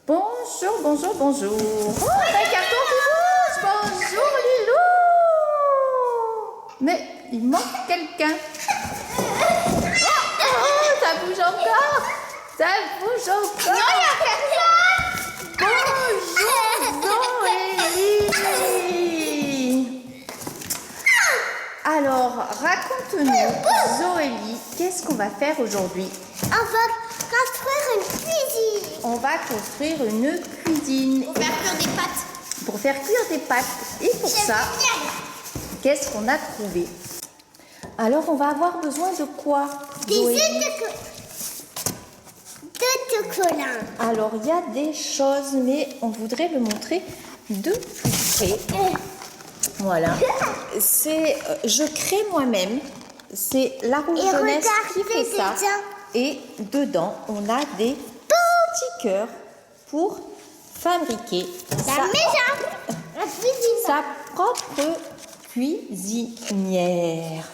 Bonjour, bonjour, bonjour. Oh, un carton qui bouge. Bonjour, Lilou. Mais il manque quelqu'un. Oh, ça bouge encore. Ça bouge encore. Non, il y a Bonjour, Zoélie. Alors, raconte-nous, Zoélie, qu'est-ce qu'on va faire aujourd'hui? On va construire une cuisine. On va construire une cuisine. Pour faire cuire des pâtes. Pour faire cuire des pâtes. Et pour ça, qu'est-ce qu'on a trouvé? Alors, on va avoir besoin de quoi, Zoélie? De chocolat. Alors, il y a des choses, mais on voudrait le montrer de plus près. Voilà. C'est, je crée moi-même. C'est la Rouge Et Jeunesse qui regardez fait ça. déjà. Et dedans, on a des petits cœurs pour fabriquer La maison. La cuisine. sa propre cuisinière.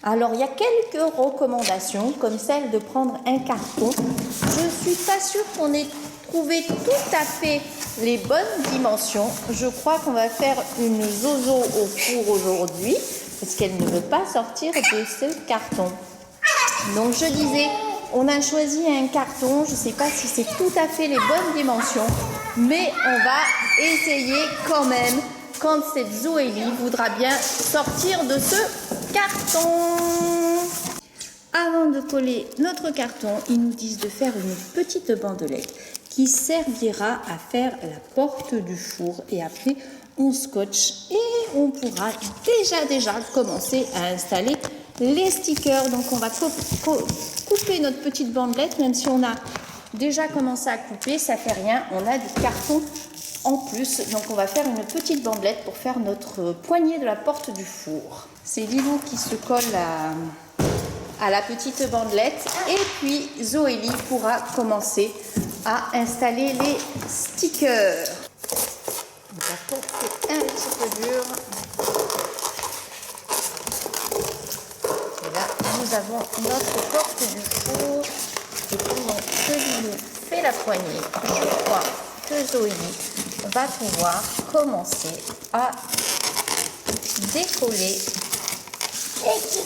Alors, il y a quelques recommandations, comme celle de prendre un carton. Je ne suis pas sûre qu'on ait trouvé tout à fait les bonnes dimensions. Je crois qu'on va faire une zozo au four aujourd'hui, parce qu'elle ne veut pas sortir de ce carton. Donc, je disais, on a choisi un carton. Je ne sais pas si c'est tout à fait les bonnes dimensions, mais on va essayer quand même, quand cette Zoélie voudra bien sortir de ce carton. Avant de coller notre carton, ils nous disent de faire une petite bandelette qui servira à faire la porte du four. Et après, on scotche et on pourra déjà commencer à installer les stickers. Donc, on va couper notre petite bandelette, même si on a déjà commencé à couper, ça fait rien. On a du carton en plus, donc on va faire une petite bandelette pour faire notre poignée de la porte du four. C'est Lilou qui se colle à la petite bandelette et puis Zoélie pourra commencer à installer les stickers. D'accord, c'est un petit peu dur. Et là, nous avons notre porte du four et pendant que Lilou fait la poignée, je crois que Zoélie va pouvoir commencer à décoller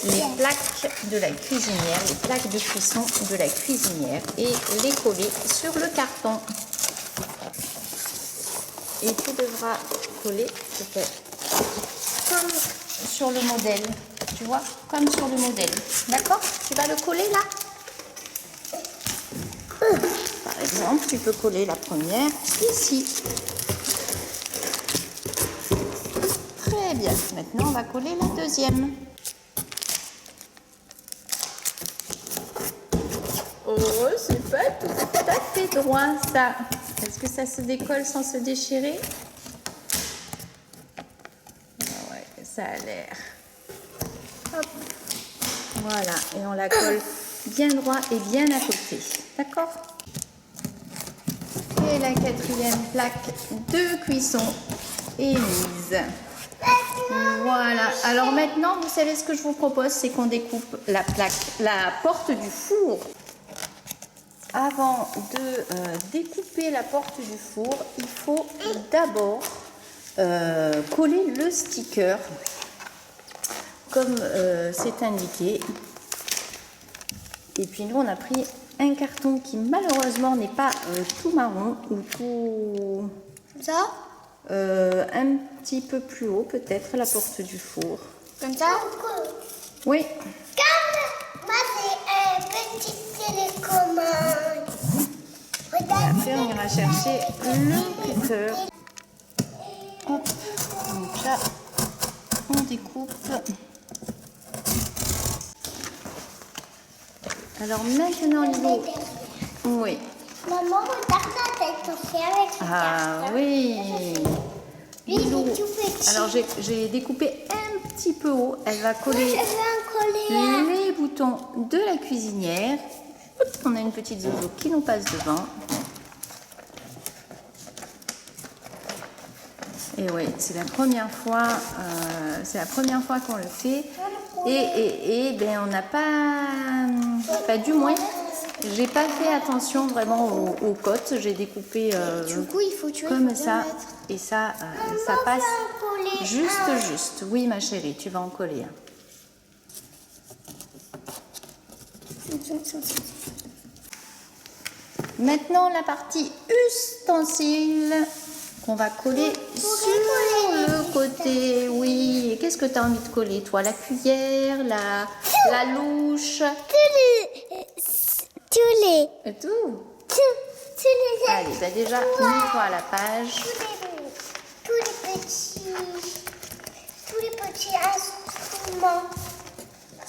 les plaques de la cuisinière, les plaques de cuisson de la cuisinière et les coller sur le carton. Et tu devras coller peut-être comme sur le modèle, tu vois, comme sur le modèle. D'accord? Tu vas le coller là? Par exemple, tu peux coller la première ici. Très bien. Maintenant, on va coller la deuxième. Oh, c'est pas tout à fait droit, ça. Est-ce que ça se décolle sans se déchirer? Ah ouais, ça a l'air. Hop. Voilà. Et on la colle bien droit et bien à côté. D'accord? Et la quatrième plaque de cuisson est mise. Voilà. Alors maintenant, vous savez ce que je vous propose, c'est qu'on découpe la porte du four. Avant de découper la porte du four, il faut d'abord coller le sticker comme c'est indiqué. Et puis nous, on a pris un carton qui malheureusement n'est pas tout marron ou tout... Ça? un petit peu plus haut peut-être, la porte du four. Comme ça? Oui. Comme moi, c'est un petit télécommande. Et après, on ira chercher le cutter. Hop. Donc là, on découpe. Alors maintenant, Lilou. Oui. Maman, regarde la tête qu'on fait avec ce Ah oui. Lui, il Lilou. est tout petit. Alors j'ai découpé un petit peu haut. Elle va coller Je vais en coller un. les boutons de la cuisinière. Hop, on a une petite zozo qui nous passe devant. Et oui, c'est la première fois qu'on le fait. Et ben on n'a pas du moins, J'ai pas fait attention vraiment aux côtes. J'ai découpé Du coup, il faut tuer comme bien ça. mettre. Et ça, ça passe juste. Oui, ma chérie, tu vas en coller un. Maintenant, la partie ustensile qu'on va coller sur le côté. Oui, et qu'est-ce que tu as envie de coller, toi? La cuillère, la louche, tout. Allez, bah déjà, mets-toi à la page. Tous les petits instruments.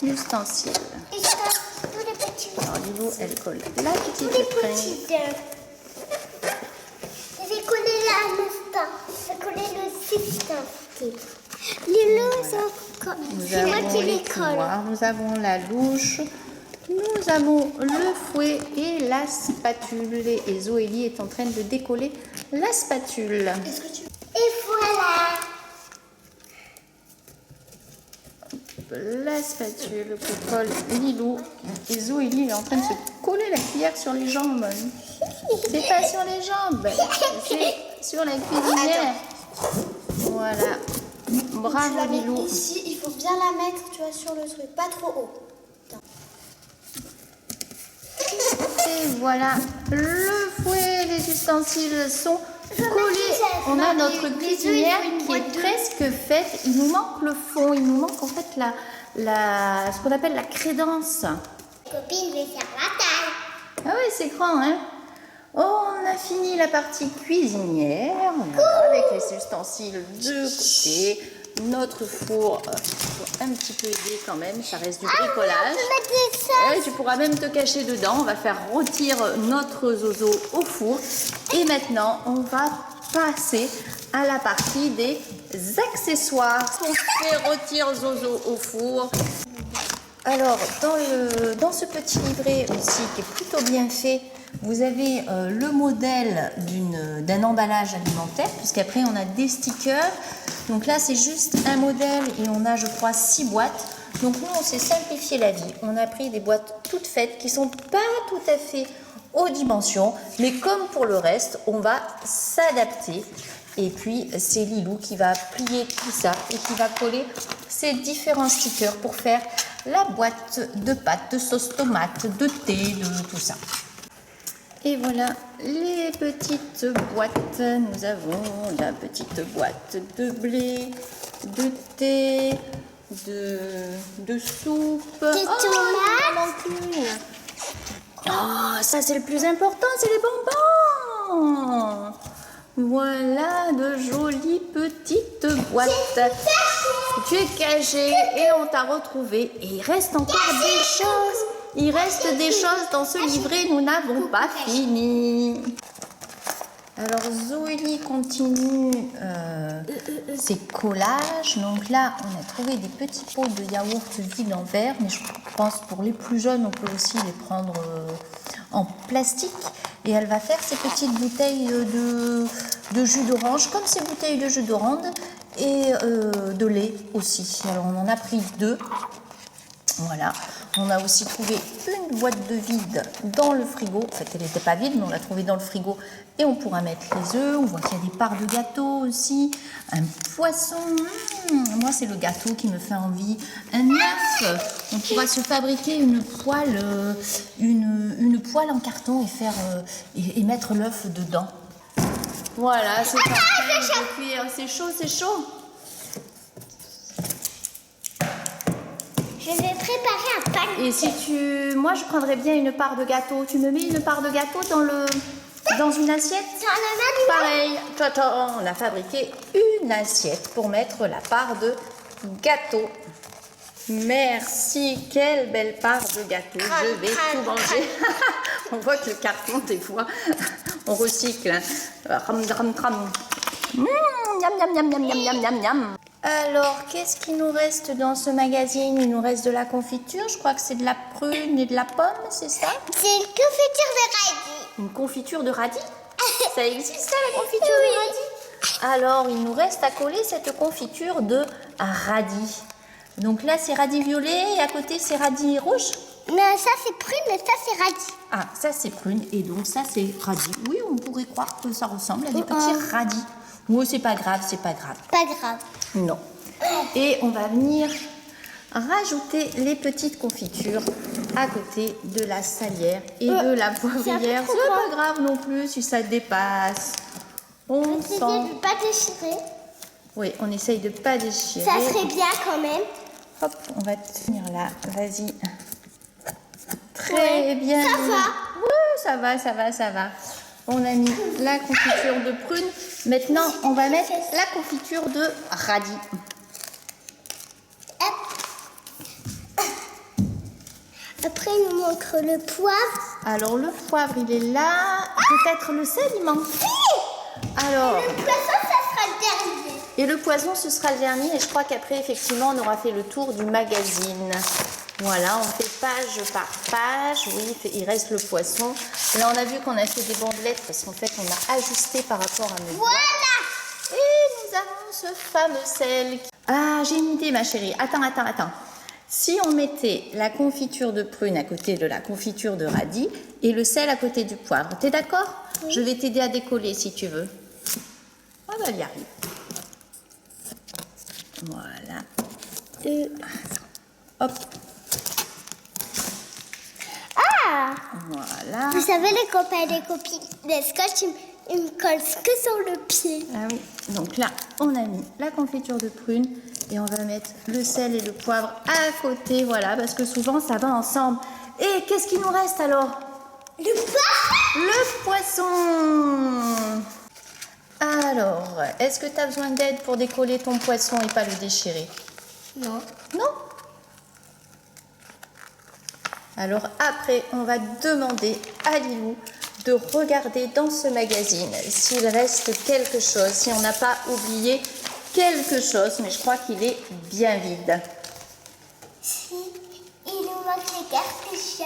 Ustensiles. Et ça, tous les petits. Alors, Lilou, elle colle la petite Tous les crème. petits dents. Je vais coller là un instant. Je vais coller le système. Les lots, Nous c'est moi avons qui les les colle. couloirs, nous avons la louche, nous avons le fouet et la spatule. Et Zoélie est en train de décoller la spatule. Et voilà. La spatule que colle Lilou. Et Zoélie est en train de se coller la cuillère sur les jambes. C'est pas sur les jambes, c'est sur la cuillère. Voilà. Bravo Lilou. Ici, il faut bien la mettre, tu vois, sur le truc, pas trop haut. Et voilà, le fouet, les ustensiles sont collés. On a notre cuisinière qui est presque faite. Il nous manque le fond, il nous manque en fait ce qu'on appelle la crédence. Copine, je vais faire la taille. Ah oui, c'est grand, hein? On a fini la partie cuisinière, voilà, avec les ustensiles de côté. Notre four, faut un petit peu aider quand même, ça reste du bricolage. Ouais, tu pourras même te cacher dedans. On va faire rôtir notre zozo au four. Et maintenant, on va passer à la partie des accessoires. On fait rôtir zozo au four. Alors, dans ce petit livret aussi, qui est plutôt bien fait, vous avez le modèle d'un emballage alimentaire, puisqu'après on a des stickers. Donc là, c'est juste un modèle et on a, je crois, 6 boîtes. Donc nous, on s'est simplifié la vie. On a pris des boîtes toutes faites qui ne sont pas tout à fait aux dimensions. Mais comme pour le reste, on va s'adapter. Et puis, c'est Lilou qui va plier tout ça et qui va coller ces différents stickers pour faire la boîte de pâtes, de sauce tomate, de thé, de tout ça. Et voilà les petites boîtes. Nous avons la petite boîte de blé, de thé, de soupe. Des tomates. il en manque une. Oh, ça c'est le plus important, c'est les bonbons. Voilà de jolies petites boîtes. Tu es caché et on t'a retrouvé. Et il reste encore des choses. Il reste des choses dans ce livret, nous n'avons pas fini. Alors Zoélie continue ses collages. Donc là, on a trouvé des petits pots de yaourt vide en verre, mais je pense pour les plus jeunes, on peut aussi les prendre en plastique. Et elle va faire ces petites bouteilles de jus d'orange, comme ces bouteilles de jus d'orange, et de lait aussi. Alors on en a pris 2. Voilà, on a aussi trouvé une boîte de vide dans le frigo. En fait, elle n'était pas vide, mais on l'a trouvée dans le frigo. Et on pourra mettre les œufs. On voit qu'il y a des parts de gâteau aussi. Un poisson. Moi, c'est le gâteau qui me fait envie. Un œuf. On pourra se fabriquer une poêle en carton et faire et mettre l'œuf dedans. Voilà, c'est en train de cuire. C'est chaud, c'est chaud. Je vais préparer un pain. Et si moi je prendrais bien une part de gâteau. Tu me mets une part de gâteau dans une assiette? Pareil, on a fabriqué une assiette pour mettre la part de gâteau. Merci, quelle belle part de gâteau. Je vais tout manger. On voit que le carton, des fois, on recycle. Ram, ram, ram. Miam, miam, miam, miam, miam, miam, miam, miam. Alors, qu'est-ce qu'il nous reste dans ce magazine? Il nous reste de la confiture. Je crois que c'est de la prune et de la pomme, c'est ça? C'est une confiture de radis. Une confiture de radis? Ça existe, ça, la confiture de radis? Alors, il nous reste à coller cette confiture de radis. Donc là, c'est radis violet et à côté, c'est radis rouge? Mais ça c'est prune et ça c'est radis. Ah, ça c'est prune et donc ça c'est radis. Oui, on pourrait croire que ça ressemble à des petits radis. Oui, c'est pas grave, c'est pas grave. Pas grave. Non. Et on va venir rajouter les petites confitures à côté de la salière et de la poivrière. trop C'est grand. pas grave non plus si ça dépasse. On Essayez sent. de pas déchirer. Oui, on essaye de pas déchirer. Ça serait bien quand même. Hop, on va tenir là. Vas-y. Très Ouais, bien. ça va. Oui, ça va, ça va, ça va. On a mis la confiture de prune. Maintenant, on va mettre la confiture de radis. Après, il nous montre le poivre. Alors, le poivre, il est là. Peut-être le sel, il manque. Alors, Le poisson, ça sera le dernier. et le poisson, ce sera le dernier. Et je crois qu'après, effectivement, on aura fait le tour du magazine. Voilà, on fait page par page. Oui, il reste le poisson. Là, on a vu qu'on a fait des bandelettes parce qu'en fait, on a ajusté par rapport à nos doigts. Voilà. Et nous avons ce fameux sel. Ah, j'ai une idée, ma chérie. Attends. Si on mettait la confiture de prune à côté de la confiture de radis et le sel à côté du poivre, t'es d'accord? Oui. Je vais t'aider à décoller si tu veux. On va y arriver. Voilà. Hop. Ah. Voilà. Vous savez, les copains et les copines, les scotch, ils me collent que sur le pied. Ah oui. Donc là, on a mis la confiture de prune et on va mettre le sel et le poivre à côté, voilà, parce que souvent ça va ensemble. Et qu'est-ce qu'il nous reste alors? Le poisson. Le poisson. Alors, est-ce que tu as besoin d'aide pour décoller ton poisson et pas le déchirer? Non. Non? Alors après, on va demander à Lilou de regarder dans ce magazine s'il reste quelque chose, si on n'a pas oublié quelque chose, mais je crois qu'il est bien vide. Si, il nous manque les cartouches.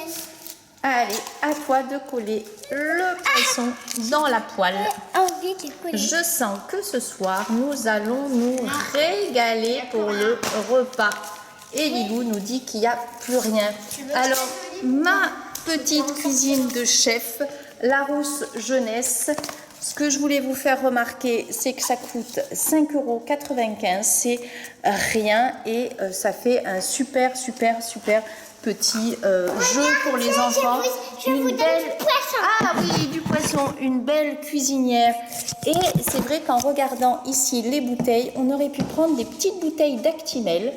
Allez, à toi de coller le poisson dans la poêle. Envie de coller. Je sens que ce soir, nous allons nous régaler pour le repas. Et Lilou nous dit qu'il n'y a plus rien. Alors, ma petite cuisine de chef, Larousse Jeunesse, ce que je voulais vous faire remarquer, c'est que ça coûte 5,95 €. C'est rien et ça fait un super petit jeu pour les enfants. Je vous donne du poisson. Ah oui, du poisson, une belle cuisinière. Et c'est vrai qu'en regardant ici les bouteilles, on aurait pu prendre des petites bouteilles d'Actimel.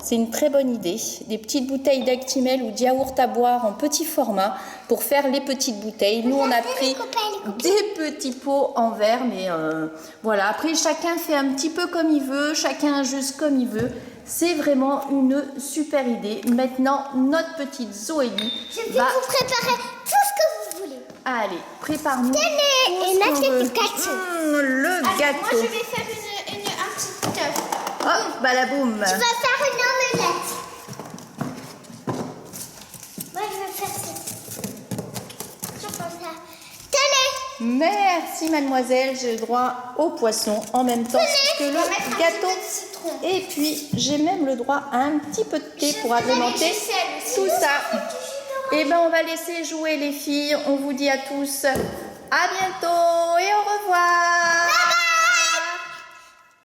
C'est une très bonne idée. Des petites bouteilles d'Actimel ou de yaourt à boire en petit format pour faire les petites bouteilles. Nous, on a pris des petits pots en verre, mais voilà. Après, chacun fait un petit peu comme il veut, chacun ajuste comme il veut. C'est vraiment une super idée. Maintenant, notre petite Zoélie Je vais vous préparer tout ce que vous voulez. Allez, prépare-nous. Tenez, et là, c'est le gâteau. Le gâteau. Moi, je vais faire un petit œuf. Oh, balaboum. Tu vas faire une omelette. Moi, je vais faire ça. Je prends ça. Tenez. Merci, mademoiselle. J'ai le droit au poisson en même temps que le gâteau. Et puis, j'ai même le droit à un petit peu de thé pour agrémenter tout ça. Et ben, on va laisser jouer les filles. On vous dit à tous à bientôt et au revoir.